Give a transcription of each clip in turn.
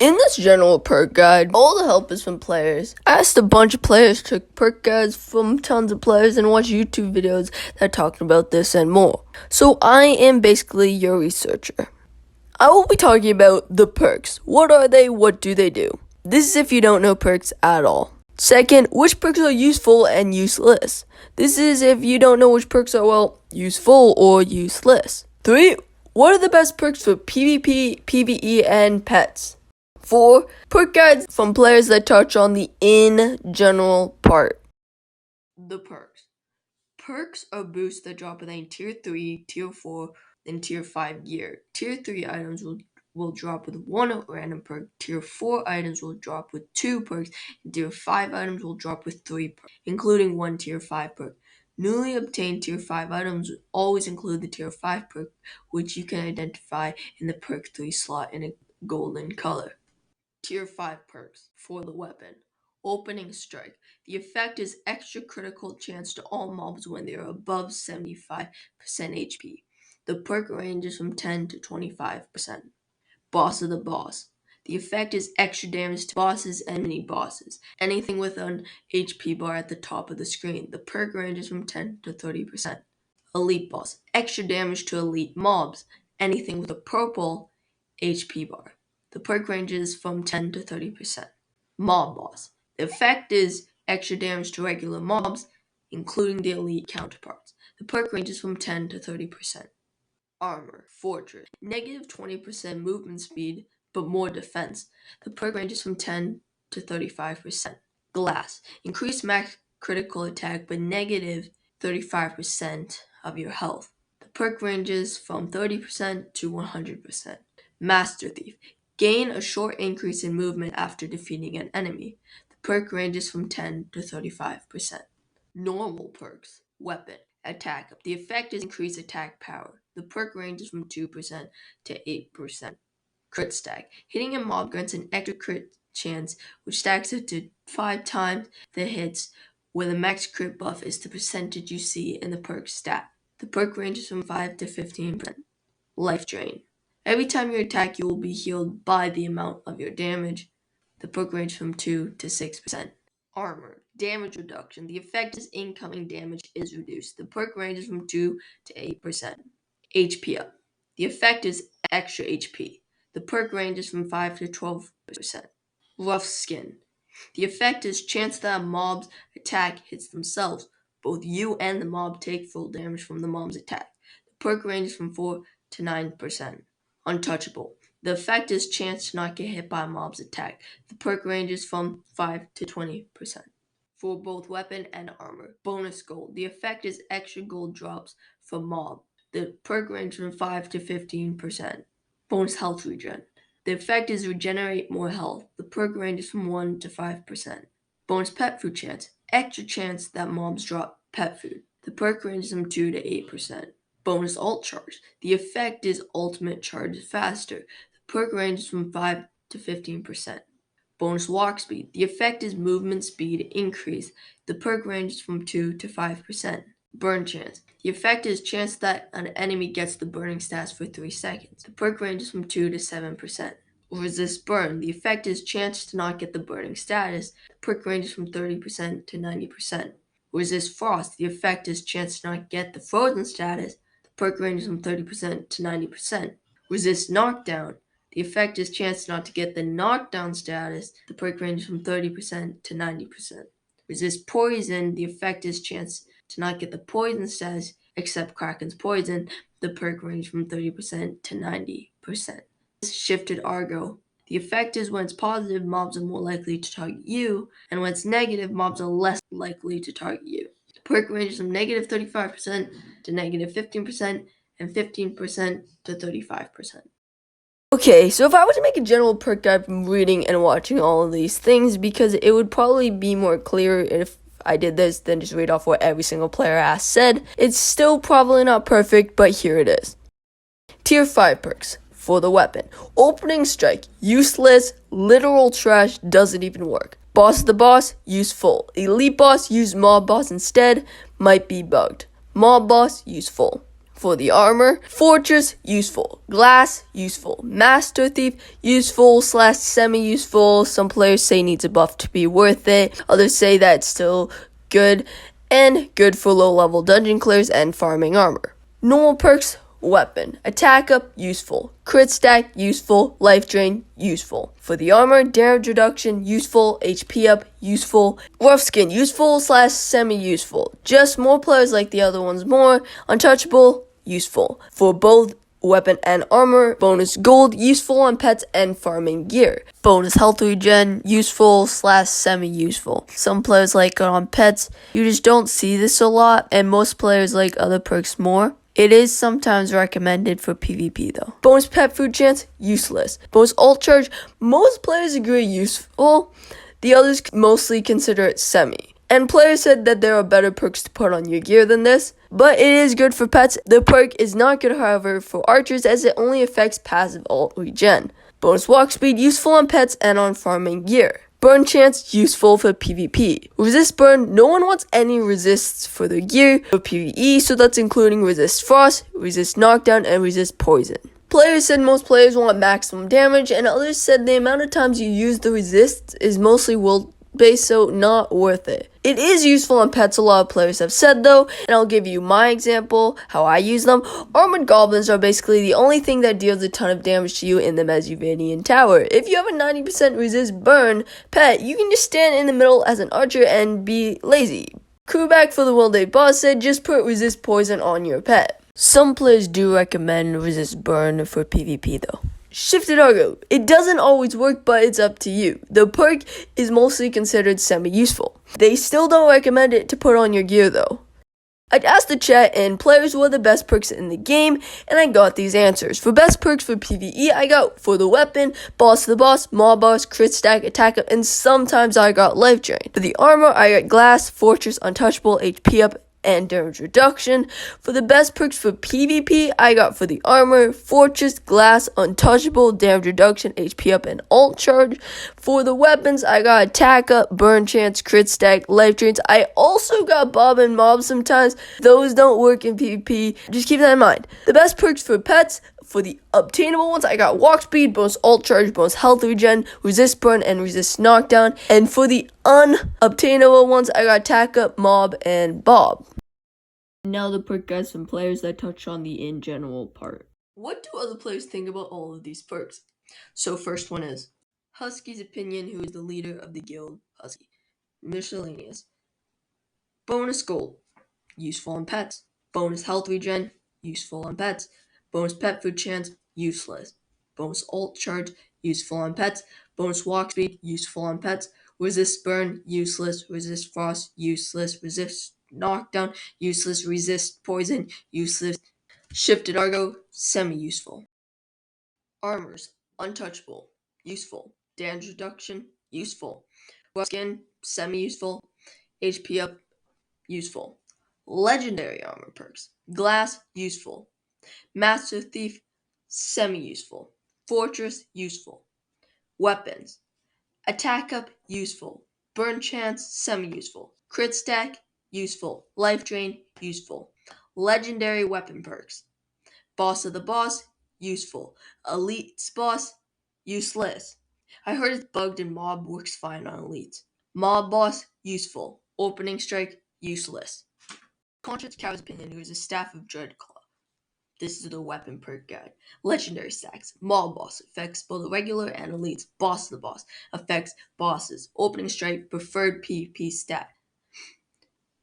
In this general perk guide, all the help is from players. I asked a bunch of players to perk guides from tons of players and watch YouTube videos that talk about this and more. So I am basically your researcher. I will be talking about the perks. What are they? What do they do? This is if you don't know perks at all. Second, which perks are useful and useless? This is if you don't know which perks are, useful or useless. 3, what are the best perks for PvP, PvE, and pets? 4, perk guides from players that touch on the in general part. The perks. Perks are boosts that drop within Tier 3, Tier 4, and Tier 5 gear. Tier 3 items will drop with 1 random perk. Tier 4 items will drop with 2 perks. And Tier 5 items will drop with 3 perks, including 1 Tier 5 perk. Newly obtained Tier 5 items always include the Tier 5 perk, which you can identify in the perk 3 slot in a golden color. Tier 5 perks for the weapon. Opening Strike. The effect is extra critical chance to all mobs when they are above 75% HP. The perk ranges from 10 to 25%. Boss of the Boss. The effect is extra damage to bosses and mini-bosses. Anything with an HP bar at the top of the screen. The perk ranges from 10 to 30%. Elite Boss. Extra damage to elite mobs. Anything with a purple HP bar. The perk ranges from 10 to 30%. Mob Boss. The effect is extra damage to regular mobs, including the elite counterparts. The perk ranges from 10 to 30%. Armor Fortress. Negative 20% movement speed, but more defense. The perk ranges from 10 to 35%. Glass. Increased max critical attack, but negative 35% of your health. The perk ranges from 30% to 100%. Master Thief. Gain a short increase in movement after defeating an enemy. The perk ranges from 10 to 35%. Normal perks. Weapon. Attack up. The effect is increased attack power. The perk ranges from 2% to 8%. Crit stack. Hitting a mob grants an extra crit chance, which stacks up to 5 times the hits, where the max crit buff is the percentage you see in the perk stat. The perk ranges from 5 to 15%. Life Drain. Every time you attack, you will be healed by the amount of your damage. The perk ranges from 2 to 6%. Armor. Damage reduction. The effect is incoming damage is reduced. The perk ranges from 2 to 8%. HP up. The effect is extra HP. The perk ranges from 5 to 12%. Rough Skin. The effect is chance that a mob's attack hits themselves. Both you and the mob take full damage from the mob's attack. The perk ranges from 4 to 9%. Untouchable. The effect is chance to not get hit by a mob's attack. The perk ranges from 5 to 20%. For both weapon and armor. Bonus gold. The effect is extra gold drops for mob. The perk ranges from 5 to 15%. Bonus health regen. The effect is regenerate more health. The perk ranges from 1 to 5%. Bonus pet food chance. Extra chance that mobs drop pet food. The perk ranges from 2 to 8%. Bonus ult charge. The effect is ultimate charge faster. The perk ranges from 5 to 15%. Bonus walk speed. The effect is movement speed increase. The perk ranges from 2 to 5%. Burn chance. The effect is chance that an enemy gets the burning stats for 3 seconds. The perk ranges from 2 to 7%. Resist burn. The effect is chance to not get the burning status. The perk ranges from 30% to 90%. Resist frost. The effect is chance to not get the frozen status. The perk ranges from 30% to 90%. Resist knockdown. The effect is chance not to get the knockdown status. The perk ranges from 30% to 90%. Resist poison. The effect is chance to not get the poison status, except Kraken's poison. The perk ranges from 30% to 90%. Shifted Argo. The effect is when it's positive, mobs are more likely to target you, and when it's negative, mobs are less likely to target you. The perk ranges from negative 35% to negative 15%, and 15% to 35%. Okay, so if I were to make a general perk guide from reading and watching all of these things, because it would probably be more clear if I did this than just read off what every single player has said. It's still probably not perfect, but here it is. Tier 5 perks. For the weapon. Opening Strike. Useless. Literal trash. Doesn't even work. Boss of the Boss. Useful. Elite Boss. Use Mob Boss instead. Might be bugged. Mob Boss. Useful. For the armor, Fortress, useful. Glass, useful. Master Thief, useful / semi-useful. Some players say needs a buff to be worth it. Others say that it's still good. And good for low-level dungeon clears and farming armor. Normal perks, weapon. Attack up, useful. Crit stack, useful. Life drain, useful. For the armor, damage reduction, useful. HP up, useful. Rough skin, useful / semi-useful. Just more players like the other ones more. Untouchable, useful. For both weapon and armor, bonus gold, useful on pets and farming gear. Bonus health regen, useful / semi-useful. Some players like it on pets. You just don't see this a lot, and most players like other perks more. It is sometimes recommended for PvP though. Bonus pet food chance, useless. Bonus ult charge, most players agree useful. The others mostly consider it semi. And players said that there are better perks to put on your gear than this, but it is good for pets. The perk is not good, however, for archers as it only affects passive ult regen. Bonus walk speed, useful on pets and on farming gear. Burn chance, useful for PvP. Resist burn, no one wants any resists for their gear for PvE, so that's including resist frost, resist knockdown, and resist poison. Players said most players want maximum damage, and others said the amount of times you use the resist is mostly will based, so not worth it. It is useful on pets, a lot of players have said though, and I'll give you my example, how I use them. Armored goblins are basically the only thing that deals a ton of damage to you in the Mesuvanian Tower. If you have a 90% resist burn pet, you can just stand in the middle as an archer and be lazy. Crewback for the World 8 boss said just put resist poison on your pet. Some players do recommend resist burn for PvP though. Shifted Argo. It doesn't always work, but it's up to you. The perk is mostly considered semi-useful. They still don't recommend it to put on your gear though. I'd asked the chat and players what are the best perks in the game, and I got these answers. For best perks for PvE, I got for the weapon, boss to the boss, mob boss, crit stack, attack up, and sometimes I got life drain. For the armor, I got glass, fortress, untouchable, HP up, and damage reduction. For the best perks for PvP, I got for the armor, fortress, glass, untouchable, damage reduction, HP up, and ult charge. For the weapons, I got attack up, burn chance, crit stack, life drains. I also got bob and mob sometimes. Those don't work in PvP. Just keep that in mind. The best perks for pets, for the obtainable ones, I got walk speed, bonus ult charge, bonus health regen, resist burn, and resist knockdown. And for the unobtainable ones, I got attack up, mob, and bob. Now the perk guys from players that touch on the in general part. What do other players think about all of these perks? So first one is Husky's opinion, who is the leader of the guild Husky. Miscellaneous. Bonus gold, useful on pets. Bonus health regen, useful on pets. Bonus pet food chance, useless. Bonus ult charge, useful on pets. Bonus walk speed, useful on pets. Resist burn, useless. Resist frost, useless. Resist knockdown, useless. Resist poison, useless. Shifted Argo, semi-useful. Armors, untouchable, useful. Damage reduction, useful. Rough skin, semi-useful. HP up, useful. Legendary armor perks. Glass, useful. Master Thief, semi-useful. Fortress, useful. Weapons. Attack up, useful. Burn chance, semi-useful. Crit stack, useful. Life drain, useful. Legendary weapon perks. Boss of the boss, useful. Elite's boss, useless. I heard it's bugged and mob works fine on elites. Mob boss, useful. Opening strike, useless. Conscience Cow's opinion, who is a staff of Dreadclaw. This is the weapon perk guide. Legendary stacks. Mob boss affects both regular and elites. Boss of the boss affects bosses. Opening strike, preferred PvP stat.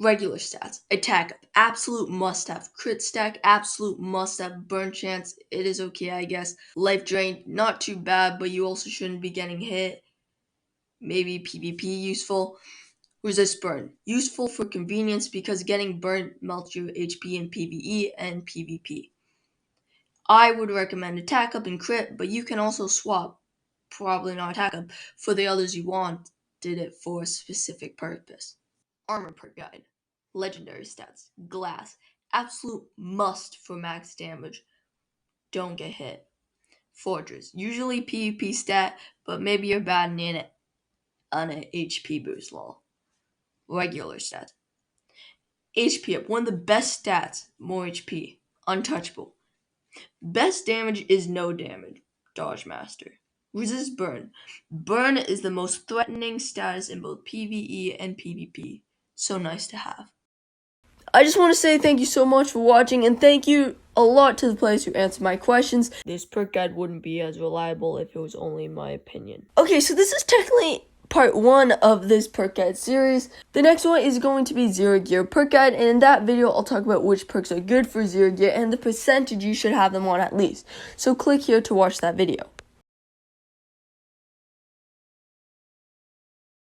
Regular stats. Attack up. Absolute must have. Crit stack. Absolute must have. Burn chance. It is okay, I guess. Life drain. Not too bad, but you also shouldn't be getting hit. Maybe PvP useful. Resist burn. Useful for convenience because getting burnt melts your HP in PvE and PvP. I would recommend attack up and crit, but you can also swap, probably not attack up, for the others you want, did it for a specific purpose. Armor perk guide. Legendary stats. Glass. Absolute must for max damage. Don't get hit. Fortress. Usually PvP stat, but maybe you're bad in it on an HP boost lol. Regular stats. HP up. One of the best stats. More HP. untouchable. Best damage is no damage, Dodge Master. Resist burn. Burn is the most threatening status in both PvE and PvP. So nice to have. I just want to say thank you so much for watching, and thank you a lot to the players who answered my questions. This perk guide wouldn't be as reliable if it was only my opinion. Okay, so this is technically part 1 of this perk guide series. The next one is going to be Zero Gear perk guide, and in that video I'll talk about which perks are good for Zero Gear and the percentage you should have them on at least. So click here to watch that video.